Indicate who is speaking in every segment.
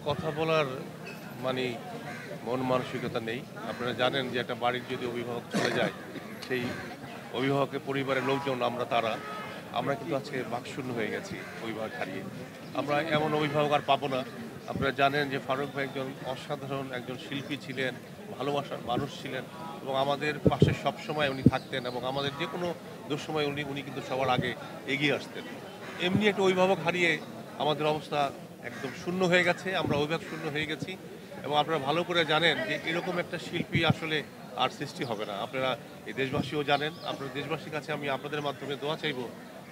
Speaker 1: কথা বলার মানে মন মানসিকতা নেই। আপনারা জানেন যে একটা বাড়ির যদি অভিভাবক চলে যায়, সেই অভিভাবকের পরিবারের লোকজন আমরা কিন্তু আজকে বাকশূন্য হয়ে গেছি অভিভাবক হারিয়ে। আমরা এমন অভিভাবক আর পাবো না। আপনারা জানেন যে ফারুক ভাই একজন অসাধারণ একজন শিল্পী ছিলেন, ভালোবাসার মানুষ ছিলেন এবং আমাদের পাশে সবসময় উনি থাকতেন এবং আমাদের যেকোনো দুঃসময়ে উনি কিন্তু সবার আগে এগিয়ে আসতেন। এমনি একটা অভিভাবক হারিয়ে আমাদের অবস্থা একদম শূন্য হয়ে গেছে। আমরা অভিভাবক শূন্য হয়ে গেছি এবং আপনারা ভালো করে জানেন যে এরকম একটা শিল্পী আসলে আর সৃষ্টি হবে না। আপনারা এই দেশবাসীও জানেন। আপনারা দেশবাসীর কাছে আমি আপনাদের মাধ্যমে দোয়া চাইবো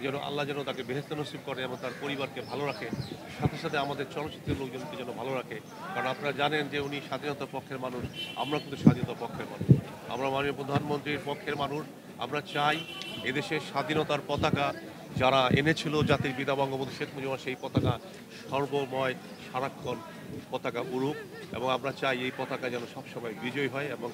Speaker 1: যেন আল্লাহ যেন তাকে বেহেশত নসিব করে এবং তার পরিবারকে ভালো রাখে। সাথে, সাথে আমাদের চলচ্চিত্রের লোকজনকে যেন ভালো রাখে। কারণ আপনারা জানেন যে উনি স্বাধীনতার পক্ষের মানুষ। আমরা কিন্তু স্বাধীনতার পক্ষের মানুষ। আমরা মাননীয় প্রধানমন্ত্রীর পক্ষের মানুষ। আমরা চাই এদেশের স্বাধীনতার পতাকা যারা এনেছিল জাতির পিতা বঙ্গবন্ধু শেখ মুজিবুর সেই পতাকা সর্বময় সারাক্ষণ পতাকা উড়ুক এবং আমরা চাই এই পতাকা যেন সবসময় বিজয়ী হয় এবং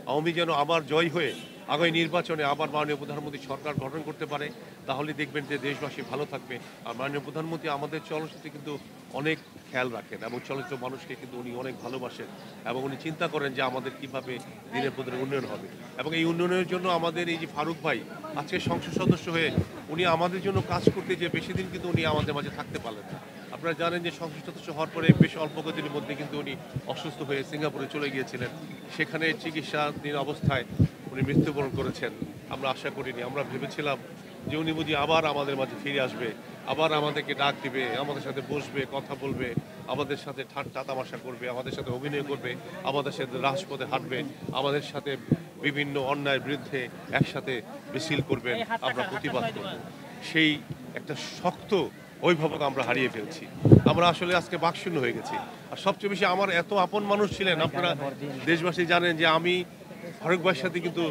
Speaker 1: আওয়ামী যেন আবার জয় হয়ে আগামী নির্বাচনে আবার মাননীয় প্রধানমন্ত্রী সরকার গঠন করতে পারে। তাহলে দেখবেন যে দেশবাসী ভালো থাকবে। আর মাননীয় প্রধানমন্ত্রী আমাদের চলচ্চিত্রে কিন্তু অনেক খেয়াল রাখেন এবং চলচ্চিত্র মানুষকে কিন্তু উনি অনেক ভালোবাসেন এবং উনি চিন্তা করেন যে আমাদের কিভাবে দিনের পর দিন উন্নয়ন হবে এবং এই উন্নয়নের জন্য আমাদের এই যে ফারুক ভাই আজকে সংসদ সদস্য হয়ে উনি আমাদের জন্য কাজ করতে যে বেশি দিন কিন্তু উনি আমাদের মাঝে থাকতে পারলেন না। আপনারা জানেন যে সংসদ সদস্য হওয়ার পরে বেশ অল্প কদিনের মধ্যে কিন্তু উনি অসুস্থ হয়ে সিঙ্গাপুরে চলে গিয়েছিলেন। সেখানে চিকিৎসাধীন অবস্থায় উনি মৃত্যুবরণ করেছেন। আমরা আশা করিনি। আমরা ভেবেছিলাম যে উনি বুঝি আবার আমাদের মাঝে ফিরে আসবে, আবার আমাদেরকে ডাক দিবে, আমাদের সাথে বসবে, কথা বলবে, আমাদের সাথে ঠাট্টা তামাশা করবে, আমাদের সাথে অভিনয় করবে, আমাদের সাথে রাজপথে হাঁটবে, আমাদের সাথে বিভিন্ন অন্যায়ের বিরুদ্ধে একসাথে মিছিল করবেন, আমরা প্রতিবাদ করব। সেই একটা শক্ত অভিভাবক আমরা হারিয়ে ফেলছি। আমরা আসলে আজকে বাকশূন্য হয়ে গেছি। আর সবচেয়ে বেশি আমার এত আপন মানুষ ছিলেন, আপনারা দেশবাসী জানেন যে আমি ফারুক ভাইয়ের সাথে কিন্তু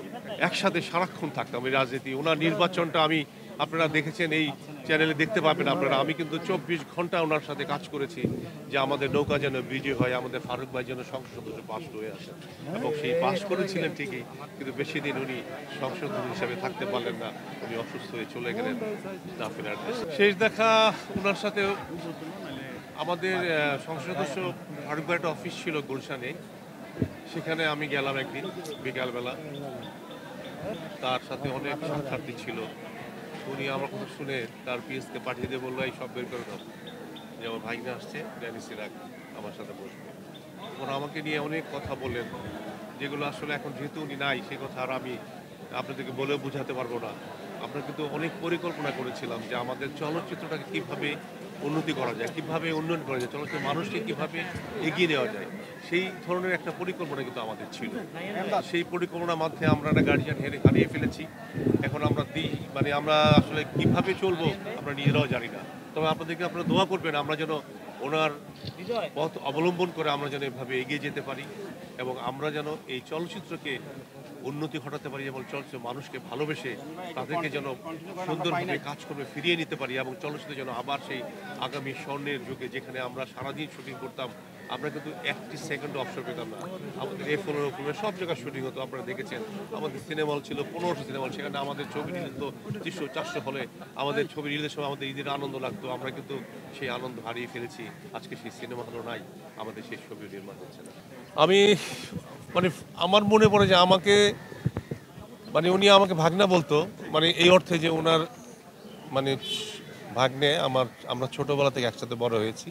Speaker 1: একসাথে সারাক্ষণ থাকতাম এই রাজনীতি। ওনার নির্বাচনটা আপনারা দেখেছেন, এই চ্যানেলে দেখতে পাবেন আপনারা। আমি কিন্তু ২৪ ঘন্টা ওনার সাথে কাজ করেছি যে আমাদের নৌকা যেন বিজয় হয়, আমাদের ফারুক ভাই যেন সংসদ সদস্য পাশ হয়ে আসেন এবং সেই পাশ করেছিলেন ঠিকই, কিন্তু বেশি দিন উনি সংসদ সদস্য হিসেবে থাকতে পারলেন না। উনি অসুস্থ হয়ে চলে গেলেন না ফেরার দেশে। শেষ দেখা ওনার সাথে আমাদের সংসদ সদস্য ফারুক ভাইয়ের একটা অফিস ছিল গুলশানে, সেখানে আমি গেলাম একদিন বিকালবেলা। তার সাথে অনেক সাক্ষাৎ ছিল। উনি আমার কথা শুনে তার পিএসকে পাঠিয়ে দিয়ে বললো এই সব বের করে দাও, যে আমার ভাইনা আসছে, ড্যানি সিরাক আমার সাথে বসবে। ওরা আমাকে নিয়ে অনেক কথা বললেন, যেগুলো আসলে এখন যেহেতু উনি নাই সেই কথা আর আমি আপনাদেরকে বলেও বোঝাতে পারবো না। আমরা কিন্তু অনেক পরিকল্পনা করেছিলাম যে আমাদের চলচ্চিত্রটাকে কীভাবে উন্নতি করা যায়, কীভাবে উন্নয়ন করা যায়, চলচ্চিত্র মানুষকে কীভাবে এগিয়ে নেওয়া যায়, সেই ধরনের একটা পরিকল্পনা কিন্তু আমাদের ছিল। সেই পরিকল্পনার মাধ্যমে আমরা একটা গার্জিয়ান হারিয়ে ফেলেছি। এখন আমরা আসলে কীভাবে চলবো আমরা নিজেরাও জানি না। তবে আপনারা দোয়া করবেন আমরা যেন ওনার পথ অবলম্বন করে আমরা যেন এভাবে এগিয়ে যেতে পারি এবং আমরা যেন এই চলচ্চিত্রকে উন্নতি ঘটাতে পারি এবং চলচ্চিত্র মানুষকে ভালোবেসে তাদেরকে যেন সুন্দরভাবে কাজকর্মে ফিরিয়ে নিতে পারি এবং চলচ্চিত্র যেন আবার সেই আগামী স্বর্ণের যুগে যেখানে আমরা সারাদিন শুটিং করতাম, আমরা কিন্তু একটি সেকেন্ড অবসর পেতাম না। আমাদের F15 সব জায়গায় শুটিং হতো। আপনারা দেখেছেন আমাদের সিনেমা হল ছিল 15টা সিনেমা হল, সেখানে আমাদের ছবি রিলিজ হতো 300-400 হলে। আমাদের ছবি রিলিজের সময় আমাদের ঈদের আনন্দ লাগতো। আমরা কিন্তু সেই আনন্দ হারিয়ে ফেলেছি। আজকে সেই সিনেমা হলও নাই, আমাদের সেই ছবি নির্মাণ হচ্ছে না। আমি আমার মনে পড়ে যে উনি আমাকে ভাগনা বলতো, এই অর্থে যে ওনার মানে ভাগ্নে আমরা ছোটবেলা থেকে একসাথে বড় হয়েছি।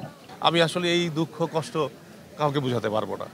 Speaker 1: আমি আসলে এই দুঃখ কষ্ট কাউকে বোঝাতে পারবো না।